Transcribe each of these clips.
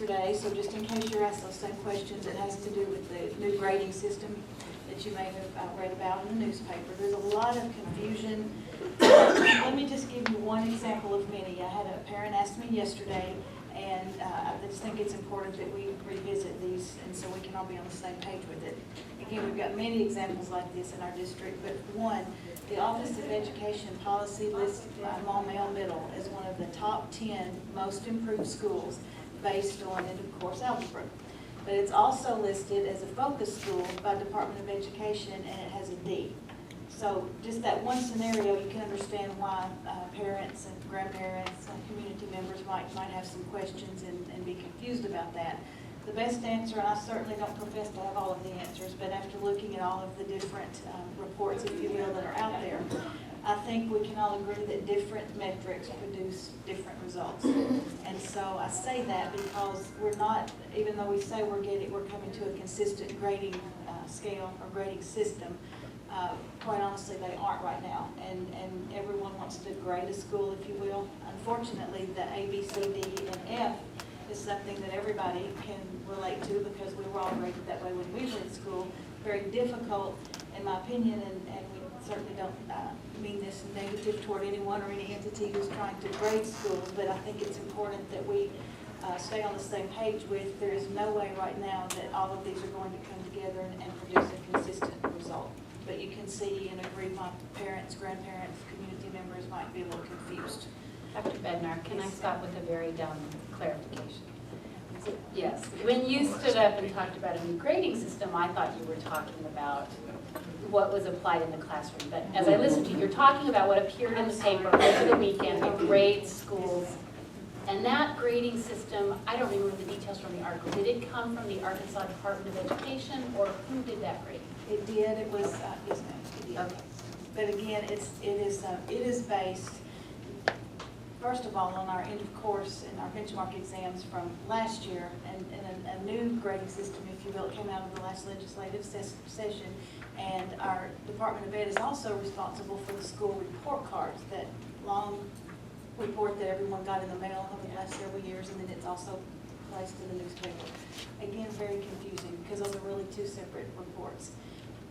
Today, so just in case you're asked those same questions, it has to do with the new grading system that you may have read about in the newspaper. There's a lot of confusion. Let me just give you one example of many. I had a parent ask me yesterday, and I just think it's important that we revisit these, and so we can all be on the same page with it. Again, we've got many examples like this in our district, but one, the Office of Education Policy lists Maumelle Middle as one of the top 10 most improved schools based on end of course algebra. But it's also listed as a focus school by Department of Education, and it has a D. So just that one scenario, you can understand why parents and grandparents and community members might have some questions and be confused about that. The best answer, and I certainly don't profess to have all of the answers, but after looking at all of the different reports, if you will, that are out there, I think we can all agree that different metrics produce different results. And so I say that because we're not, even though we say we're coming to a consistent grading scale or grading system, quite honestly, they aren't right now. And everyone wants to grade a school, if you will. Unfortunately, the A, B, C, D, and F is something that everybody can relate to because we were all graded that way when we were in school. Very difficult, in my opinion, and we certainly don't mean this negative toward anyone or any entity who's trying to grade schools, but I think it's important that we stay on the same page with there is no way right now that all of these are going to come together and produce a consistent result. But you can see and agree my parents, grandparents, community members might be a little confused. Dr. Bednar, can I stop with a very dumb clarification? Yes, when you stood up and talked about a new grading system, I thought you were talking about what was applied in the classroom. But as I listened to you, you're talking about what appeared in the paper over the weekend, the grade schools. And that grading system, I don't remember the details from the article. Did it come from the Arkansas Department of Education, or who did that grade? It did. It was, yes ma'am, it did. Okay. But again, it is based, first of all, on our end of course and our benchmark exams from last year, and a new grading system, if you will, it came out of the last legislative session. And our Department of Ed is also responsible for the school report cards, that long report that everyone got in the mail over the last several years, and then it's also placed in the newspaper. Again, very confusing because those are really two separate reports.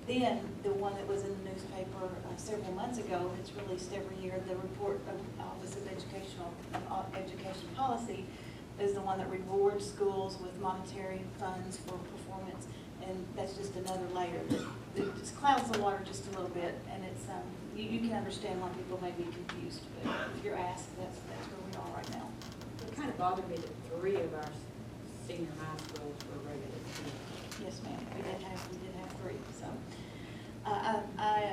Then the one that was in the newspaper several months ago, it's released every year, the report of Office of Education Policy is the one that rewards schools with monetary funds for performance, and that's just another layer that just clouds the water just a little bit, and it's you can understand why people may be confused, but if you're asked, that's where we are right now. It kind of bothered me that 3 of our senior high schools were rated at 10. Yes, ma'am. We did have 3. So,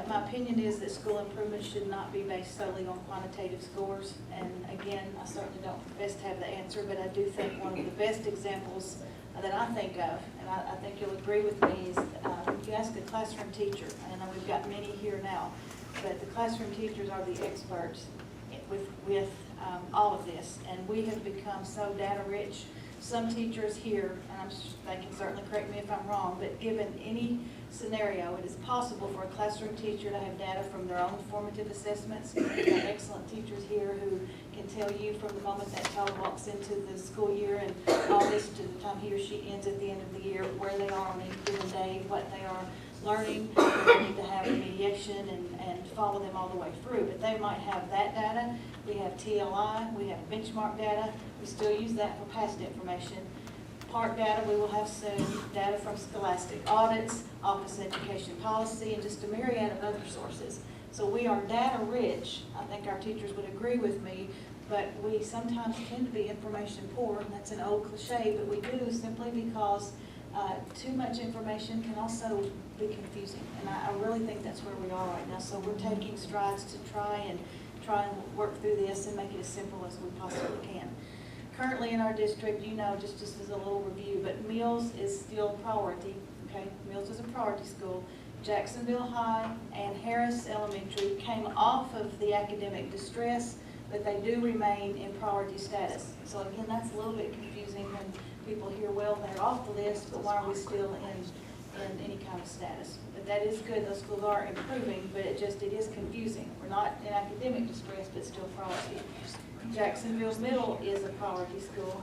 my opinion is that school improvement should not be based solely on quantitative scores. And again, I certainly don't profess to have the answer, but I do think one of the best examples that I think of, and I think you'll agree with me, is if you ask a classroom teacher, and I know we've got many here now, but the classroom teachers are the experts with all of this, and we have become so data rich. Some teachers here, and they can certainly correct me if I'm wrong, but given any scenario, it is possible for a classroom teacher to have data from their own formative assessments. We've got excellent teachers here who can tell you from the moment that child walks into the school year and all this to the time he or she ends at the end of the year, where they are on any given day, what they are learning. We need to have remediation and follow them all the way through. But they might have that data. We have TLI, we have benchmark data. We still use that for past information. Part data we will have soon, data from Scholastic audits, Office of Education Policy, and just a myriad of other sources. So we are data rich. I think our teachers would agree with me, but we sometimes tend to be information poor, and that's an old cliche, but we do simply because too much information can also be confusing, and I really think that's where we are right now. So we're taking strides to try and work through this and make it as simple as we possibly can. Currently in our district, you know, just as a little review, but Mills is still priority, okay? Mills is a priority school. Jacksonville High and Harris Elementary came off of the academic distress, but they do remain in priority status. So again, that's a little bit confusing when people hear, well, they're off the list, but why are we still in any kind of status? But that is good. Those schools are improving, but it is confusing. We're not in academic distress, but still priority. Jacksonville Middle is a priority school,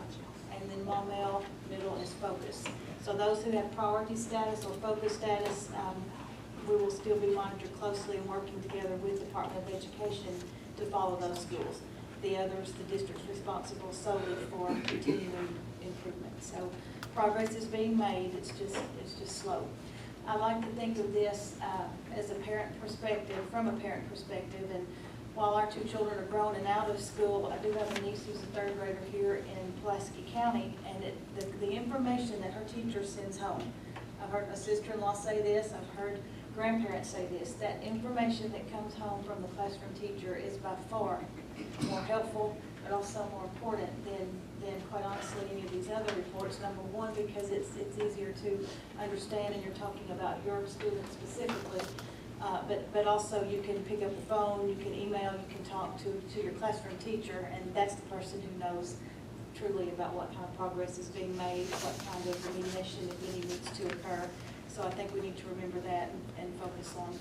and then Maumelle focus. So those who have priority status or focus status, we will still be monitored closely and working together with the Department of Education to follow those schools. The others, the district's responsible solely for continuing improvement. So progress is being made, it's just slow. I like to think of this as a parent perspective, from a parent perspective, and while our two children are grown and out of school, I do have a niece who's a third grader here in Pulaski County, and the information that her teacher sends home, I've heard my sister-in-law say this, I've heard grandparents say this, that information that comes home from the classroom teacher is by far more helpful, but also more important than quite honestly any of these other reports. Number one, because it's easier to understand and you're talking about your student specifically. But also you can pick up the phone, you can email, you can talk to your classroom teacher, and that's the person who knows truly about what kind of progress is being made, what kind of remediation, if any, needs to occur. So I think we need to remember that and focus on